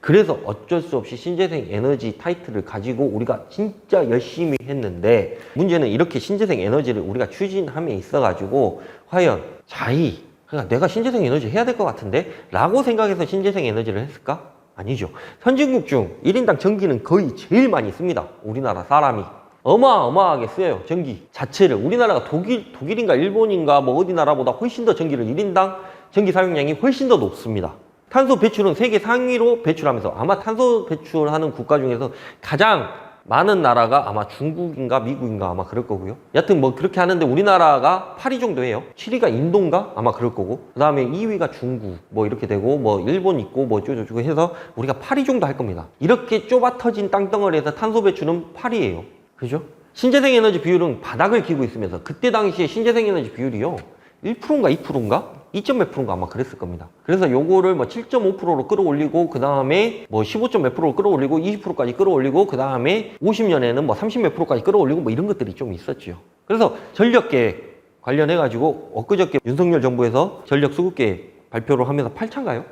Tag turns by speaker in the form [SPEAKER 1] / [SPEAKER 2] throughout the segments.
[SPEAKER 1] 그래서 어쩔 수 없이 신재생 에너지 타이틀을 가지고 우리가 진짜 열심히 했는데, 문제는 이렇게 신재생 에너지를 우리가 추진함에 있어가지고 과연 그러니까 내가 신재생 에너지 해야 될 것 같은데? 라고 생각해서 신재생 에너지를 했을까? 아니죠. 선진국 중 1인당 전기는 거의 제일 많이 씁니다. 우리나라 사람이. 어마어마하게 쓰여요. 전기 자체를. 우리나라가 독일인가 일본인가 뭐 어디 나라보다 훨씬 더 전기를 1인당 전기 사용량이 훨씬 더 높습니다. 탄소 배출은 세계 상위로 배출하면서 아마 탄소 배출하는 국가 중에서 가장 많은 나라가 아마 중국인가 미국인가 아마 그럴 거고요. 여튼 뭐 그렇게 하는데 우리나라가 8위 정도 해요. 7위가 인도인가 아마 그럴 거고, 그 다음에 2위가 중국 뭐 이렇게 되고, 뭐 일본 있고 뭐 어쩌고저쩌고 해서 우리가 8위 정도 할 겁니다. 이렇게 좁아 터진 땅덩어리에서 탄소 배출은 8위예요. 그죠? 신재생 에너지 비율은 바닥을 기고 있으면서, 그때 당시에 신재생 에너지 비율이요 1%인가 2%인가 2점 몇 프로인가 아마 그랬을 겁니다. 그래서 요거를 뭐 7.5%로 끌어올리고, 그 다음에 뭐 15점 몇 프로로 끌어올리고 20%까지 끌어올리고, 그 다음에 50년에는 뭐 30 몇 프로까지 끌어올리고 뭐 이런 것들이 좀 있었죠. 그래서 전력계획 관련해 가지고 엊그저께 윤석열 정부에서 전력 수급계획 발표를 하면서 8차인가요?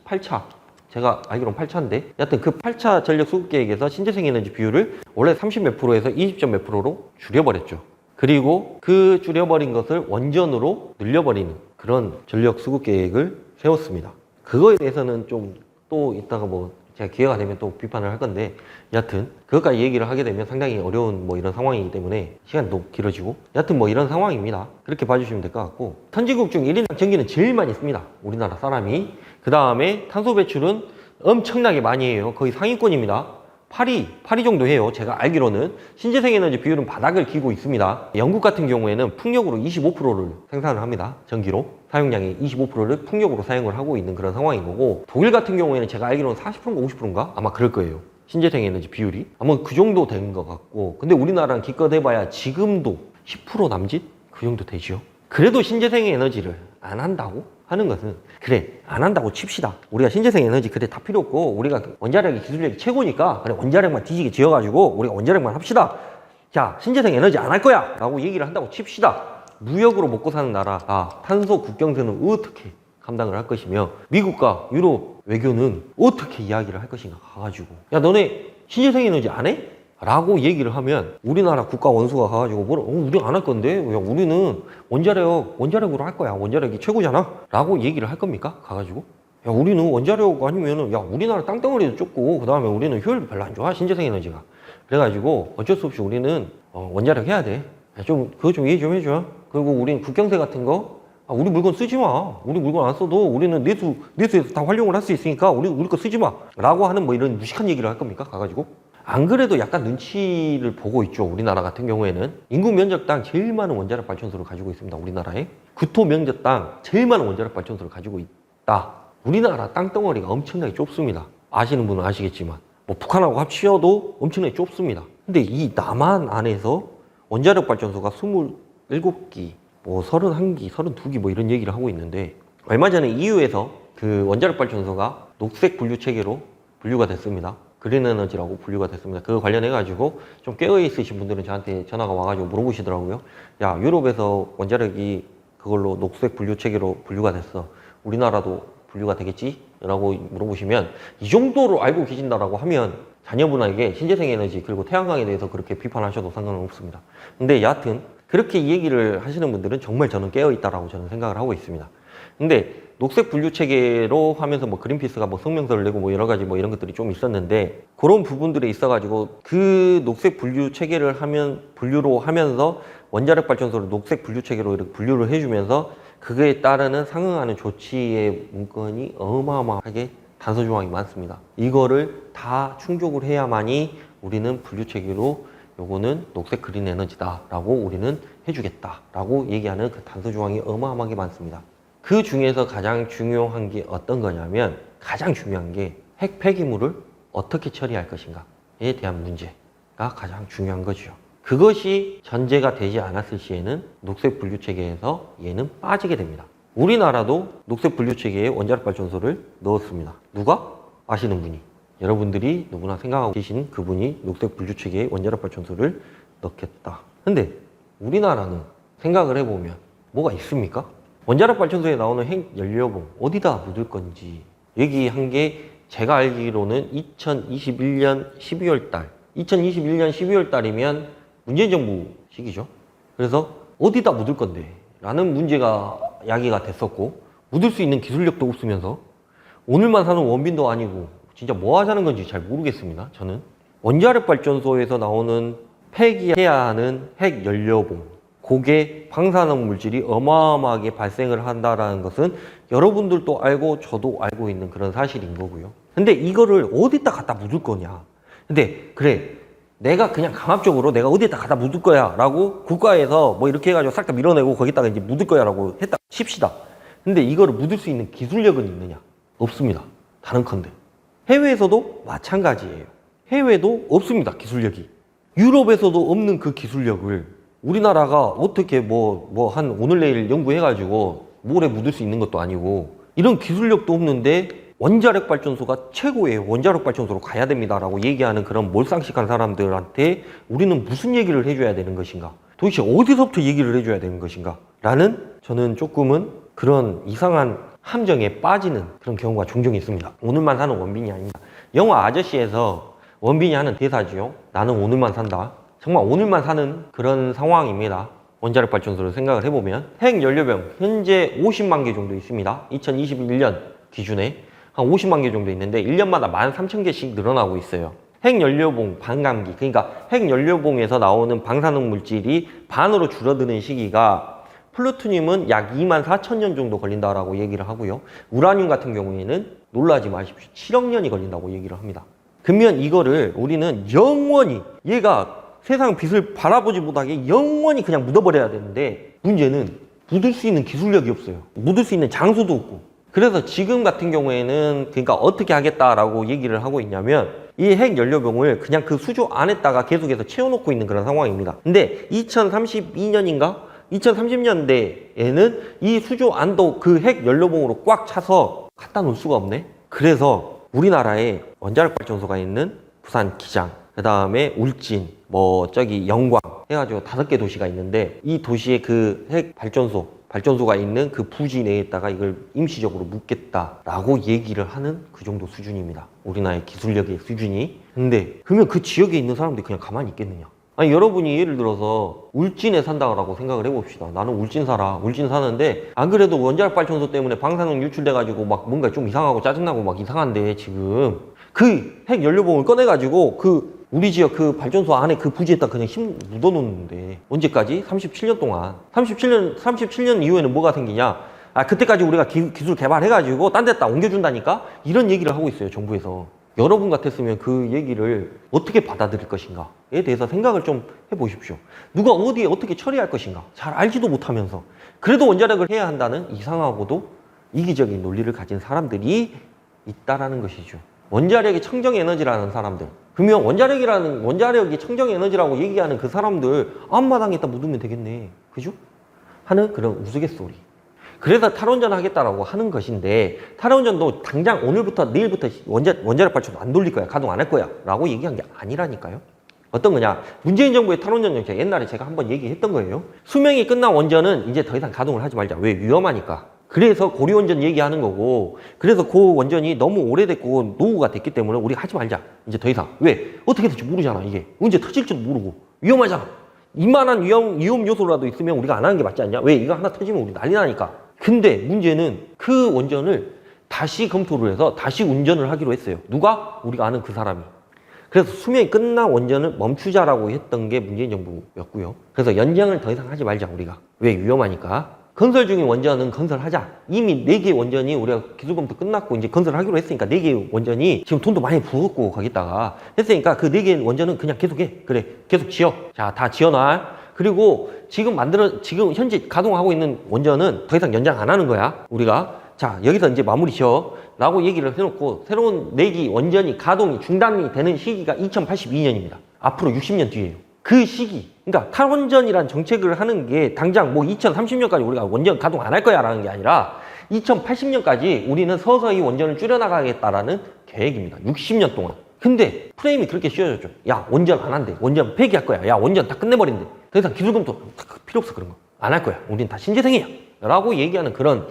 [SPEAKER 1] 8차. 제가 알기로는 8차인데, 여하튼 그 8차 전력 수급 계획에서 신재생 에너지 비율을 원래 30 몇 프로에서 20점 몇 프로로 줄여버렸죠. 그리고 그 줄여버린 것을 원전으로 늘려버리는 그런 전력 수급 계획을 세웠습니다. 그거에 대해서는 좀 또 이따가 뭐 제가 기회가 되면 또 비판을 할 건데, 여하튼 그것까지 얘기를 하게 되면 상당히 어려운 뭐 이런 상황이기 때문에 시간이 너무 길어지고, 여하튼 뭐 이런 상황입니다. 그렇게 봐주시면 될 것 같고, 선진국 중 1인당 전기는 제일 많이 씁니다. 우리나라 사람이. 그 다음에 탄소 배출은 엄청나게 많이 해요. 거의 상위권입니다. 8위 정도 해요. 제가 알기로는. 신재생 에너지 비율은 바닥을 기고 있습니다. 영국 같은 경우에는 풍력으로 25%를 생산을 합니다. 전기로. 사용량의 25%를 풍력으로 사용을 하고 있는 그런 상황인 거고, 독일 같은 경우에는 제가 알기로는 40%인가 50%인가? 아마 그럴 거예요. 신재생 에너지 비율이. 아마 그 정도 된 것 같고, 근데 우리나라는 기껏 해봐야 지금도 10% 남짓? 그 정도 되죠. 그래도 신재생 에너지를 안 한다고 하는 것은, 그래 안 한다고 칩시다. 우리가 신재생 에너지 그래 다 필요 없고 우리가 원자력이 기술력이 최고니까 그래 원자력만 뒤지게 지어가지고 우리가 원자력만 합시다. 자, 신재생 에너지 안 할 거야 라고 얘기를 한다고 칩시다. 무역으로 먹고 사는 나라가 탄소 국경세는 어떻게 감당을 할 것이며, 미국과 유럽 외교는 어떻게 이야기를 할 것인가 가가지고, 야 너네 신재생 에너지 안 해? 라고 얘기를 하면 우리나라 국가 원수가 가가지고 우리 안 할 건데, 야, 우리는 원자력으로 할 거야. 원자력이 최고잖아. 라고 얘기를 할 겁니까? 가가지고. 야, 우리는 원자력 아니면은, 야, 우리나라 땅덩어리도 좁고, 그 다음에 우리는 효율도 별로 안 좋아. 신재생 에너지가. 그래가지고 어쩔 수 없이 우리는 원자력 해야 돼. 야, 그거 좀 이해 좀 해줘. 그리고 우리는 국경세 같은 거, 우리 물건 쓰지 마. 우리 물건 안 써도 우리는 내수에서 다 활용을 할 수 있으니까 우리 거 쓰지 마. 라고 하는 뭐 이런 무식한 얘기를 할 겁니까? 가가지고. 안 그래도 약간 눈치를 보고 있죠. 우리나라 같은 경우에는 인구 면적당 제일 많은 원자력 발전소를 가지고 있습니다. 우리나라에. 국토 면적당 제일 많은 원자력 발전소를 가지고 있다. 우리나라 땅덩어리가 엄청나게 좁습니다. 아시는 분은 아시겠지만 뭐 북한하고 합치어도 엄청나게 좁습니다. 근데 이 남한 안에서 원자력 발전소가 27기, 뭐 31기, 32기 뭐 이런 얘기를 하고 있는데, 얼마 전에 EU에서 그 원자력 발전소가 녹색 분류 체계로 분류가 됐습니다. 그린 에너지라고 분류가 됐습니다. 그거 관련해가지고 좀 깨어있으신 분들은 저한테 전화가 와가지고 물어보시더라고요. 야, 유럽에서 원자력이 그걸로 녹색 분류 체계로 분류가 됐어. 우리나라도 분류가 되겠지? 라고 물어보시면, 이 정도로 알고 계신다라고 하면 자녀분에게 신재생 에너지 그리고 태양광에 대해서 그렇게 비판하셔도 상관은 없습니다. 근데 여하튼 그렇게 얘기를 하시는 분들은 정말 저는 깨어있다라고 저는 생각을 하고 있습니다. 근데 녹색 분류 체계로 하면서 뭐 그린피스가 뭐 성명서를 내고 뭐 여러 가지 뭐 이런 것들이 좀 있었는데, 그런 부분들에 있어가지고 그 녹색 분류 체계를 분류로 하면서 원자력 발전소를 녹색 분류 체계로 이렇게 분류를 해주면서 그거에 따르는 상응하는 조치의 문건이 어마어마하게 단서 조항이 많습니다. 이거를 다 충족을 해야만이 우리는 분류 체계로 요거는 녹색 그린 에너지다 라고 우리는 해주겠다 라고 얘기하는 그 단서 조항이 어마어마하게 많습니다. 그 중에서 가장 중요한 게 어떤 거냐면, 가장 중요한 게 핵 폐기물을 어떻게 처리할 것인가에 대한 문제가 가장 중요한 거죠. 그것이 전제가 되지 않았을 시에는 녹색 분류 체계에서 얘는 빠지게 됩니다. 우리나라도 녹색 분류 체계에 원자력 발전소를 넣었습니다. 누가? 아시는 분이. 여러분들이 누구나 생각하고 계신 그분이 녹색 분류 체계에 원자력 발전소를 넣겠다. 근데 우리나라는 생각을 해보면 뭐가 있습니까? 원자력 발전소에 나오는 핵 연료봉 어디다 묻을 건지 얘기한 게 제가 알기로는 2021년 12월 달 2021년 12월 달이면 문재인 정부 시기죠. 그래서 어디다 묻을 건데 라는 문제가 야기가 됐었고, 묻을 수 있는 기술력도 없으면서 오늘만 사는 원빈도 아니고 진짜 뭐 하자는 건지 잘 모르겠습니다. 저는 원자력 발전소에서 나오는 폐기해야 하는 핵 연료봉, 그게 방사능 물질이 어마어마하게 발생을 한다라는 것은 여러분들도 알고 저도 알고 있는 그런 사실인 거고요. 근데 이거를 어디다 갖다 묻을 거냐. 근데 그래, 내가 그냥 강압적으로 내가 어디다 갖다 묻을 거야 라고 국가에서 뭐 이렇게 해가지고 싹 다 밀어내고 거기다가 이제 묻을 거야 라고 했다 칩시다. 근데 이거를 묻을 수 있는 기술력은 있느냐? 없습니다. 다른컨대 해외에서도 마찬가지예요. 해외도 없습니다. 기술력이. 유럽에서도 없는 그 기술력을 우리나라가 어떻게 한 오늘 내일 연구해가지고 모래 묻을 수 있는 것도 아니고 이런 기술력도 없는데 원자력 발전소가 최고예요. 원자력 발전소로 가야 됩니다라고 얘기하는 그런 몰상식한 사람들한테 우리는 무슨 얘기를 해줘야 되는 것인가? 도대체 어디서부터 얘기를 해줘야 되는 것인가? 라는 저는 조금은 그런 이상한 함정에 빠지는 그런 경우가 종종 있습니다. 오늘만 사는 원빈이 아닙니다. 영화 아저씨에서 원빈이 하는 대사지요. 나는 오늘만 산다. 정말 오늘만 사는 그런 상황입니다. 원자력 발전소를 생각을 해보면 핵 연료병 현재 50만 개 정도 있습니다. 2021년 기준에 한 50만 개 정도 있는데 1년마다 13,000개씩 늘어나고 있어요. 핵 연료봉 반감기, 그러니까 핵 연료봉에서 나오는 방사능 물질이 반으로 줄어드는 시기가 플루토늄은 약 24,000년 정도 걸린다라고 얘기를 하고요. 우라늄 같은 경우에는 놀라지 마십시오. 7억 년이 걸린다고 얘기를 합니다. 그러면 이거를 우리는 영원히 얘가 세상 빛을 바라보지 못하게 영원히 그냥 묻어버려야 되는데 문제는 묻을 수 있는 기술력이 없어요. 묻을 수 있는 장소도 없고. 그래서 지금 같은 경우에는 그러니까 어떻게 하겠다라고 얘기를 하고 있냐면 이 핵 연료병을 그냥 그 수조 안에다가 계속해서 채워놓고 있는 그런 상황입니다. 근데 2032년인가? 2030년대에는 이 수조 안도 그 핵 연료봉으로 꽉 차서 갖다 놓을 수가 없네. 그래서 우리나라에 원자력 발전소가 있는 부산 기장, 그 다음에 울진, 영광 해가지고 5개 도시가 있는데 이 도시에 그 핵 발전소가 있는 그 부지 내에다가 이걸 임시적으로 묻겠다라고 얘기를 하는 그 정도 수준입니다. 우리나라의 기술력의 수준이. 근데 그러면 그 지역에 있는 사람들이 그냥 가만히 있겠느냐? 아니, 여러분이 예를 들어서 울진에 산다고 생각을 해봅시다. 나는 울진 사는데 안 그래도 원자력 발전소 때문에 방사능 유출돼가지고 막 뭔가 좀 이상하고 짜증나고 막 이상한데 지금 그 핵 연료봉을 꺼내가지고 그 우리 지역 그 발전소 안에 그 부지에다 그냥 힘 묻어놓는데 언제까지? 37년 동안. 37년 이후에는 뭐가 생기냐? 그때까지 우리가 기술 개발해가지고 딴 데다 옮겨준다니까? 이런 얘기를 하고 있어요, 정부에서. 여러분 같았으면 그 얘기를 어떻게 받아들일 것인가에 대해서 생각을 좀 해보십시오. 누가 어디에 어떻게 처리할 것인가 잘 알지도 못하면서 그래도 원자력을 해야 한다는 이상하고도 이기적인 논리를 가진 사람들이 있다라는 것이죠. 원자력이 청정에너지라는 사람들, 그러면 원자력이 청정에너지라고 얘기하는 그 사람들 앞마당에다 묻으면 되겠네, 그죠? 하는 그런 우스갯소리. 그래서 탈원전 하겠다라고 하는 것인데 탈원전도 당장 오늘부터 내일부터 원자력 발전소 안 돌릴 거야, 가동 안 할 거야 라고 얘기한 게 아니라니까요. 어떤 거냐, 문재인 정부의 탈원전 정책 옛날에 제가 한번 얘기했던 거예요. 수명이 끝난 원전은 이제 더 이상 가동을 하지 말자. 왜? 위험하니까. 그래서 고리원전 얘기하는 거고, 그래서 그 원전이 너무 오래됐고 노후가 됐기 때문에 우리가 하지 말자. 이제 더 이상. 왜? 어떻게 될지 모르잖아. 이게 언제 터질지도 모르고 위험하잖아. 이만한 위험 요소라도 있으면 우리가 안 하는 게 맞지 않냐? 왜? 이거 하나 터지면 우리 난리 나니까. 근데 문제는 그 원전을 다시 검토를 해서 다시 운전을 하기로 했어요. 누가? 우리가 아는 그 사람이. 그래서 수명이 끝난 원전을 멈추자라고 했던 게 문재인 정부였고요. 그래서 연장을 더 이상 하지 말자, 우리가. 왜? 위험하니까. 건설 중인 원전은 건설하자. 이미 4개 원전이 우리가 기술 검토 끝났고 이제 건설하기로 했으니까 4개 원전이 지금 돈도 많이 부었고 거기다가 했으니까 그 4개 원전은 그냥 계속해. 그래, 계속 지어. 자, 다 지어놔. 그리고 지금 현재 가동하고 있는 원전은 더 이상 연장 안 하는 거야, 우리가. 자, 여기서 이제 마무리 지어 라고 얘기를 해놓고 새로운 4기 원전이 가동이 중단이 되는 시기가 2082년입니다. 앞으로 60년 뒤에요. 그 시기, 그러니까 탈원전이란 정책을 하는 게 당장 2030년까지 우리가 원전 가동 안 할 거야 라는 게 아니라 2080년까지 우리는 서서히 원전을 줄여나가겠다라는 계획입니다. 60년 동안. 근데 프레임이 그렇게 씌워졌죠. 야, 원전 안 한대. 원전 폐기할 거야. 야, 원전 다 끝내버린대. 더 이상 기술 검토 필요 없어, 그런 거. 안 할 거야. 우린 다 신재생이야. 라고 얘기하는 그런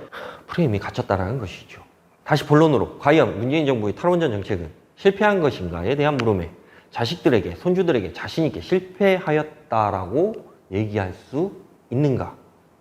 [SPEAKER 1] 프레임이 갇혔다라는 것이죠. 다시 본론으로 과연 문재인 정부의 탈원전 정책은 실패한 것인가에 대한 물음에 자식들에게 손주들에게 자신 있게 실패하였다라고 얘기할 수 있는가?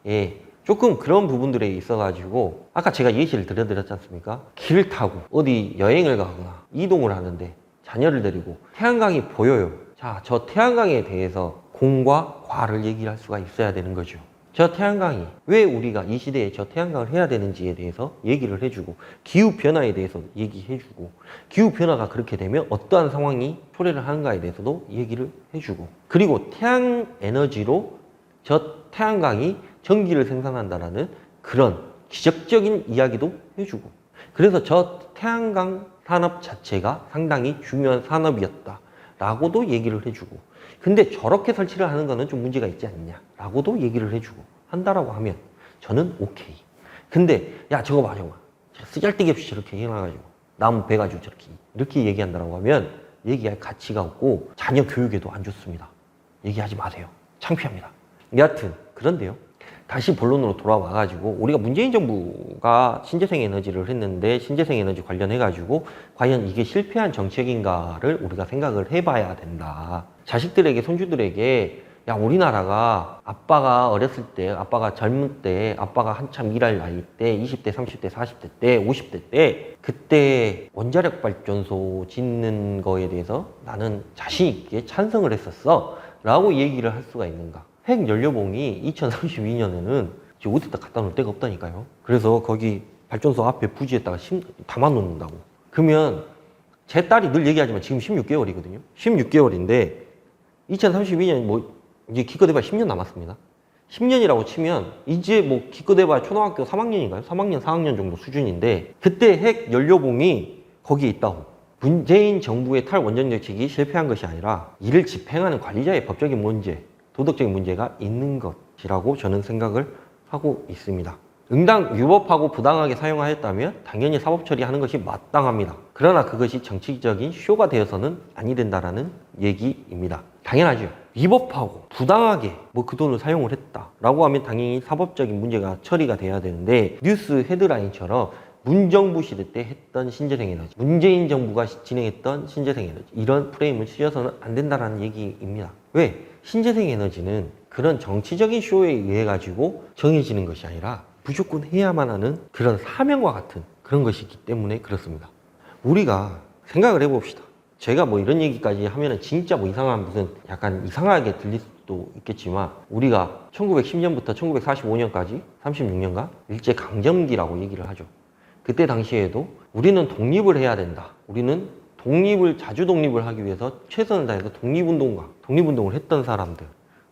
[SPEAKER 1] 예, 조금 그런 부분들에 있어가지고 아까 제가 예시를 들어드렸지 않습니까? 길을 타고 어디 여행을 가거나 이동을 하는데 자녀를 데리고 태양광이 보여요. 자, 저 태양광에 대해서 공과 과를 얘기를 할 수가 있어야 되는 거죠. 저 태양광이 왜 우리가 이 시대에 저 태양광을 해야 되는지에 대해서 얘기를 해주고 기후변화에 대해서 얘기해주고 기후변화가 그렇게 되면 어떠한 상황이 초래를 하는가에 대해서도 얘기를 해주고 그리고 태양에너지로 저 태양광이 전기를 생산한다라는 그런 기적적인 이야기도 해주고 그래서 저 태양광 산업 자체가 상당히 중요한 산업이었다라고도 얘기를 해주고 근데 저렇게 설치를 하는 거는 좀 문제가 있지 않냐라고도 얘기를 해주고 한다라고 하면 저는 오케이. 근데 야 저거 봐 저거 쓰잘데기 없이 저렇게 해놔가지고 나무 베가지고 저렇게 이렇게 얘기한다라고 하면 얘기할 가치가 없고 자녀 교육에도 안 좋습니다. 얘기하지 마세요. 창피합니다. 여하튼 그런데요. 다시 본론으로 돌아와가지고 우리가 문재인 정부가 신재생 에너지를 했는데 신재생 에너지 관련해가지고 과연 이게 실패한 정책인가를 우리가 생각을 해봐야 된다. 자식들에게 손주들에게 야 우리나라가 아빠가 어렸을 때 아빠가 젊을 때 아빠가 한참 일할 나이 때 20대 30대 40대 때 50대 때 그때 원자력 발전소 짓는 거에 대해서 나는 자신 있게 찬성을 했었어 라고 얘기를 할 수가 있는가. 핵연료봉이 2032년에는 지금 어디다 갖다 놓을 데가 없다니까요. 그래서 거기 발전소 앞에 부지에다가 담아 놓는다고. 그러면 제 딸이 늘 얘기하지만 지금 16개월이거든요. 16개월인데 2032년 뭐 이제 기껏해봐야 10년 남았습니다. 10년이라고 치면 이제 뭐 기껏해봐야 초등학교 3학년인가요? 3학년, 4학년 정도 수준인데 그때 핵연료봉이 거기에 있다고. 문재인 정부의 탈원전 정책이 실패한 것이 아니라 이를 집행하는 관리자의 법적인 문제, 도덕적인 문제가 있는 것이라고 저는 생각을 하고 있습니다. 응당 위법하고 부당하게 사용하였다면 당연히 사법 처리하는 것이 마땅합니다. 그러나 그것이 정치적인 쇼가 되어서는 아니 된다라는 얘기입니다. 당연하죠. 위법하고 부당하게 뭐 그 돈을 사용을 했다라고 하면 당연히 사법적인 문제가 처리가 돼야 되는데 뉴스 헤드라인처럼 문정부 시대 때 했던 신재생에너지, 문재인 정부가 진행했던 신재생에너지 이런 프레임을 씌워서는 안 된다라는 얘기입니다. 왜? 신재생에너지는 그런 정치적인 쇼에 의해 가지고 정해지는 것이 아니라 무조건 해야만 하는 그런 사명과 같은 그런 것이기 때문에 그렇습니다. 우리가 생각을 해봅시다. 제가 뭐 이런 얘기까지 하면은 진짜 뭐 이상한 무슨 약간 이상하게 들릴 수도 있겠지만 우리가 1910년부터 1945년까지 36년간 일제강점기라고 얘기를 하죠. 그때 당시에도 우리는 독립을 해야 된다. 우리는 자주 독립을 하기 위해서 최선을 다해서 독립운동을 했던 사람들,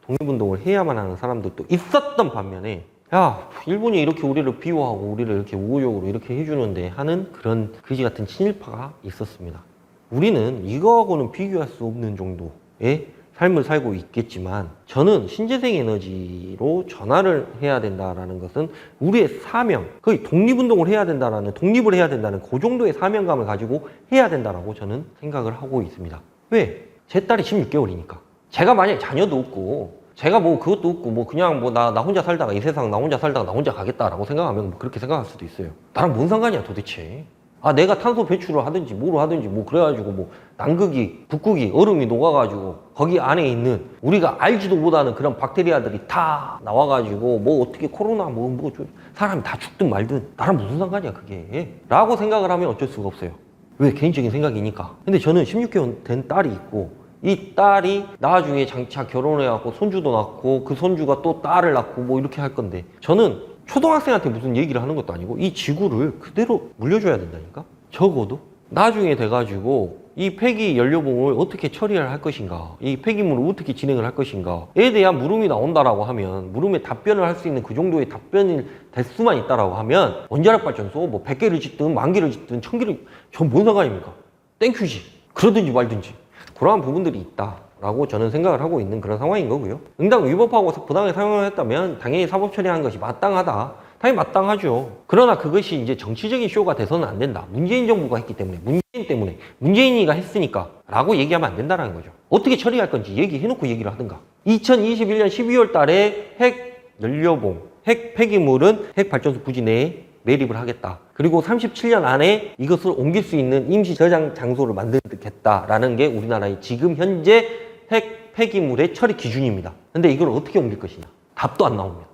[SPEAKER 1] 독립운동을 해야만 하는 사람들도 있었던 반면에 야, 일본이 이렇게 우리를 비호하고 우리를 이렇게 우호적으로 이렇게 해주는데 하는 그런 그지 같은 친일파가 있었습니다. 우리는 이거하고는 비교할 수 없는 정도의 삶을 살고 있겠지만 저는 신재생 에너지로 전환을 해야 된다라는 것은 우리의 사명, 거의 독립운동을 해야 된다라는, 독립을 해야 된다는 그 정도의 사명감을 가지고 해야 된다라고 저는 생각을 하고 있습니다. 왜? 제 딸이 16개월이니까. 제가 만약에 자녀도 없고 제가 뭐 그것도 없고 뭐 그냥 뭐 나 혼자 살다가 이 세상 나 혼자 살다가 나 혼자 가겠다라고 생각하면 뭐 그렇게 생각할 수도 있어요. 나랑 뭔 상관이야 도대체. 아 내가 탄소 배출을 하든지 뭐로 하든지 뭐 그래가지고 뭐 남극이 북극이 얼음이 녹아가지고 거기 안에 있는 우리가 알지도 못하는 그런 박테리아들이 다 나와가지고 뭐 어떻게 코로나 뭐 사람이 다 죽든 말든 나랑 무슨 상관이야 그게 라고 생각을 하면 어쩔 수가 없어요. 왜? 개인적인 생각이니까. 근데 저는 16개월 된 딸이 있고 이 딸이 나중에 장차 결혼해갖고 손주도 낳고 그 손주가 또 딸을 낳고 뭐 이렇게 할 건데 저는 초등학생한테 무슨 얘기를 하는 것도 아니고 이 지구를 그대로 물려줘야 된다니까. 적어도 나중에 돼가지고 이 폐기 연료봉을 어떻게 처리를 할 것인가, 이 폐기물을 어떻게 진행을 할 것인가에 대한 물음이 나온다라고 하면, 물음에 답변을 할 수 있는 그 정도의 답변이 될 수만 있다라고 하면 원자력 발전소 뭐 100개를 짓든 10,000개를 짓든 1000개를 전 뭔 상관입니까? 땡큐지. 그러든지 말든지. 그러한 부분들이 있다라고 저는 생각을 하고 있는 그런 상황인 거고요. 응당 위법하고 부당하게 사용을 했다면 당연히 사법 처리하는 것이 마땅하다. 당연히 마땅하죠. 그러나 그것이 이제 정치적인 쇼가 돼서는 안 된다. 문재인 정부가 했기 때문에, 문재인 때문에, 문재인이가 했으니까 라고 얘기하면 안 된다는 거죠. 어떻게 처리할 건지 얘기해놓고 얘기를 하든가. 2021년 12월 달에 핵 연료봉, 핵 폐기물은 핵 발전소 부지 내에 매립을 하겠다. 그리고 37년 안에 이것을 옮길 수 있는 임시 저장 장소를 만들겠다라는 게 우리나라의 지금 현재 핵 폐기물의 처리 기준입니다. 근데 이걸 어떻게 옮길 것이냐? 답도 안 나옵니다.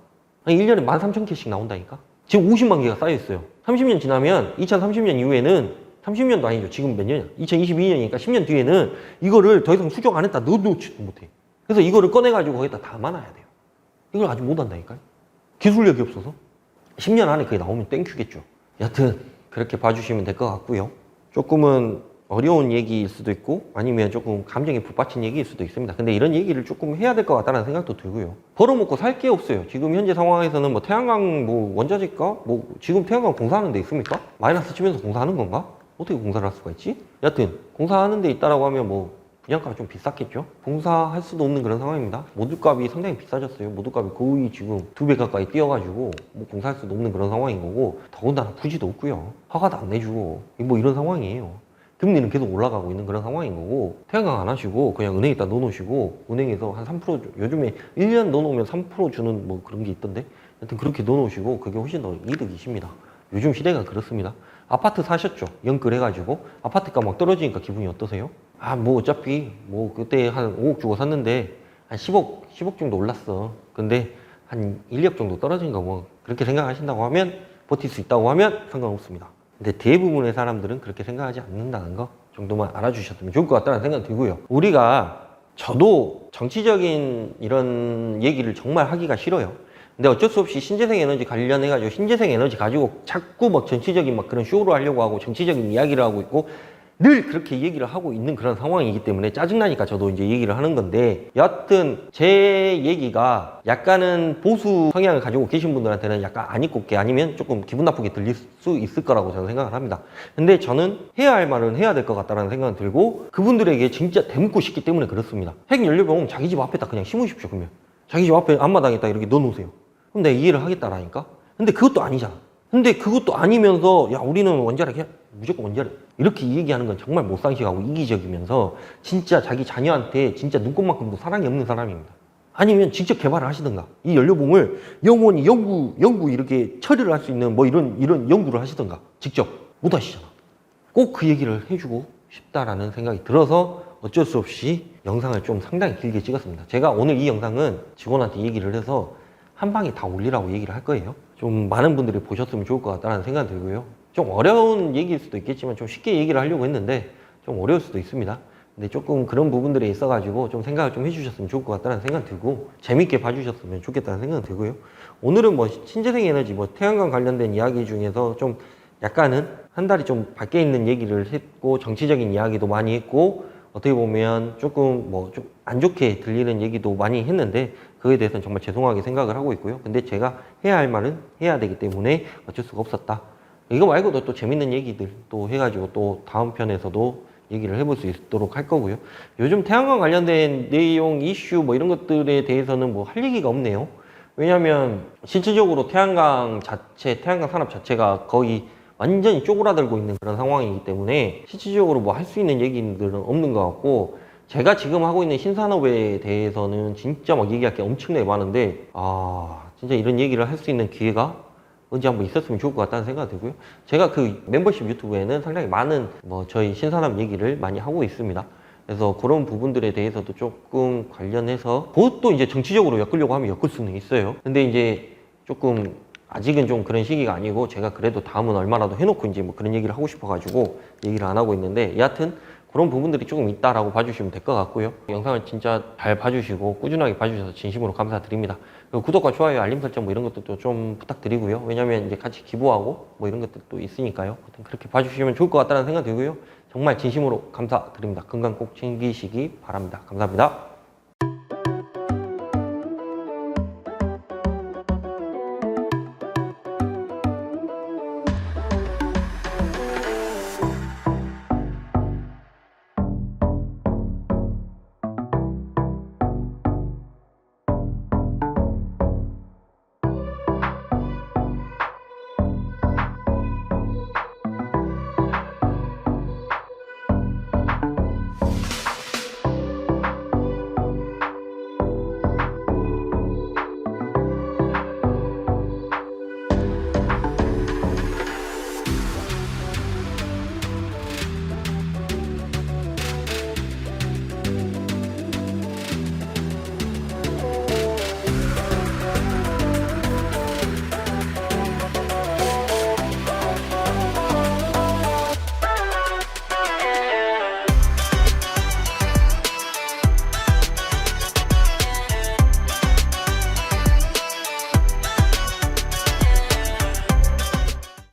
[SPEAKER 1] 1년에 13,000개씩 나온다니까? 지금 50만 개가 쌓여 있어요. 30년 지나면 2030년 이후에는 30년도 아니죠. 지금 몇 년이야? 2022년이니까 10년 뒤에는 이거를 더 이상 수정 안 했다 넣어놓지도 못해. 그래서 이거를 꺼내가지고 거기다 담아놔야 돼요. 이걸 아직 못한다니까요. 기술력이 없어서. 10년 안에 그게 나오면 땡큐겠죠. 여튼 그렇게 봐주시면 될 것 같고요. 조금은 어려운 얘기일 수도 있고 아니면 조금 감정이 북받친 얘기일 수도 있습니다. 근데 이런 얘기를 조금 해야 될 것 같다는 생각도 들고요. 벌어먹고 살 게 없어요. 지금 현재 상황에서는 뭐 태양광 뭐 원자재가 뭐 지금 태양광 공사하는 데 있습니까? 마이너스 치면서 공사하는 건가? 어떻게 공사를 할 수가 있지? 여튼 공사하는 데 있다라고 하면 뭐 분양가가 좀 비쌌겠죠? 공사할 수도 없는 그런 상황입니다. 모듈값이 상당히 비싸졌어요. 모듈값이 거의 지금 2배 가까이 뛰어가지고 뭐 공사할 수도 없는 그런 상황인 거고 더군다나 부지도 없고요. 허가도 안 내주고 뭐 이런 상황이에요. 금리는 계속 올라가고 있는 그런 상황인 거고 태양광 안 하시고 그냥 은행에다 넣어놓으시고 은행에서 한 3% 요즘에 1년 넣어놓으면 3% 주는 뭐 그런 게 있던데 하여튼 그렇게 넣어놓으시고 그게 훨씬 더 이득이십니다. 요즘 시대가 그렇습니다. 아파트 사셨죠? 연끌해가지고 아파트가 막 떨어지니까 기분이 어떠세요? 아 뭐 어차피 뭐 그때 한 5억 주고 샀는데 한 10억 정도 올랐어. 근데 한 1억 정도 떨어진 거 뭐 그렇게 생각하신다고 하면 버틸 수 있다고 하면 상관없습니다. 근데 대부분의 사람들은 그렇게 생각하지 않는다는 거 정도만 알아주셨으면 좋을 것 같다는 생각이 들고요. 저도 정치적인 이런 얘기를 정말 하기가 싫어요. 근데 어쩔 수 없이 신재생 에너지 관련해가지고 신재생 에너지 가지고 자꾸 막 정치적인 막 그런 쇼를 하려고 하고 정치적인 이야기를 하고 있고 늘 그렇게 얘기를 하고 있는 그런 상황이기 때문에 짜증나니까 저도 이제 얘기를 하는 건데 여하튼 제 얘기가 약간은 보수 성향을 가지고 계신 분들한테는 약간 안 입곱게 아니면 조금 기분 나쁘게 들릴 수 있을 거라고 저는 생각을 합니다. 근데 저는 해야 할 말은 해야 될 것 같다는 생각이 들고 그분들에게 진짜 대묻고 싶기 때문에 그렇습니다. 핵연료병 자기 집 앞에다 그냥 심으십시오. 그러면 자기 집 앞에 앞마당에다 이렇게 넣어놓으세요. 그럼 내가 이해를 하겠다라니까. 근데 그것도 아니잖아. 근데 그것도 아니면서 야 우리는 원자력 해 무조건 원자력 이렇게 얘기하는 건 정말 못상식하고 이기적이면서 진짜 자기 자녀한테 진짜 눈꼽만큼도 사랑이 없는 사람입니다. 아니면 직접 개발을 하시든가 이 연료봉을 영원히 영구 이렇게 처리를 할 수 있는 뭐 이런 연구를 하시든가 직접 못 하시잖아. 꼭 그 얘기를 해주고 싶다라는 생각이 들어서 어쩔 수 없이 영상을 좀 상당히 길게 찍었습니다. 제가 오늘 이 영상은 직원한테 얘기를 해서 한 방에 다 올리라고 얘기를 할 거예요. 좀 많은 분들이 보셨으면 좋을 것 같다는 생각이 들고요. 좀 어려운 얘기일 수도 있겠지만 좀 쉽게 얘기를 하려고 했는데 좀 어려울 수도 있습니다. 근데 조금 그런 부분들에 있어가지고 좀 생각을 좀 해주셨으면 좋을 것 같다는 생각이 들고 재밌게 봐주셨으면 좋겠다는 생각이 들고요. 오늘은 뭐 신재생 에너지 뭐 태양광 관련된 이야기 중에서 좀 약간은 한 달이 좀 밖에 있는 얘기를 했고 정치적인 이야기도 많이 했고 어떻게 보면 조금 뭐 좀 안 좋게 들리는 얘기도 많이 했는데 그거에 대해서는 정말 죄송하게 생각을 하고 있고요. 근데 제가 해야 할 말은 해야 되기 때문에 어쩔 수가 없었다. 이거 말고도 또 재밌는 얘기들 또 해가지고 또 다음 편에서도 얘기를 해볼 수 있도록 할 거고요. 요즘 태양광 관련된 내용, 이슈 뭐 이런 것들에 대해서는 뭐 할 얘기가 없네요. 왜냐하면 실질적으로 태양광 산업 자체가 거의 완전히 쪼그라들고 있는 그런 상황이기 때문에 실질적으로 뭐 할 수 있는 얘기들은 없는 것 같고 제가 지금 하고 있는 신산업에 대해서는 진짜 막 얘기할 게 엄청나게 많은데 진짜 이런 얘기를 할 수 있는 기회가 언제 한번 있었으면 좋을 것 같다는 생각이 들고요. 제가 그 멤버십 유튜브에는 상당히 많은 뭐 저희 신산업 얘기를 많이 하고 있습니다. 그래서 그런 부분들에 대해서도 조금 관련해서 그것도 이제 정치적으로 엮으려고 하면 엮을 수는 있어요. 근데 이제 조금 아직은 좀 그런 시기가 아니고 제가 그래도 다음은 얼마라도 해놓고 이제 뭐 그런 얘기를 하고 싶어가지고 얘기를 안 하고 있는데 여하튼 그런 부분들이 조금 있다라고 봐주시면 될 것 같고요. 영상을 진짜 잘 봐주시고 꾸준하게 봐주셔서 진심으로 감사드립니다. 그리고 구독과 좋아요, 알림 설정 뭐 이런 것들도 좀 부탁드리고요. 왜냐면 이제 같이 기부하고 뭐 이런 것들도 있으니까요. 그렇게 봐주시면 좋을 것 같다는 생각 들고요. 정말 진심으로 감사드립니다. 건강 꼭 챙기시기 바랍니다. 감사합니다.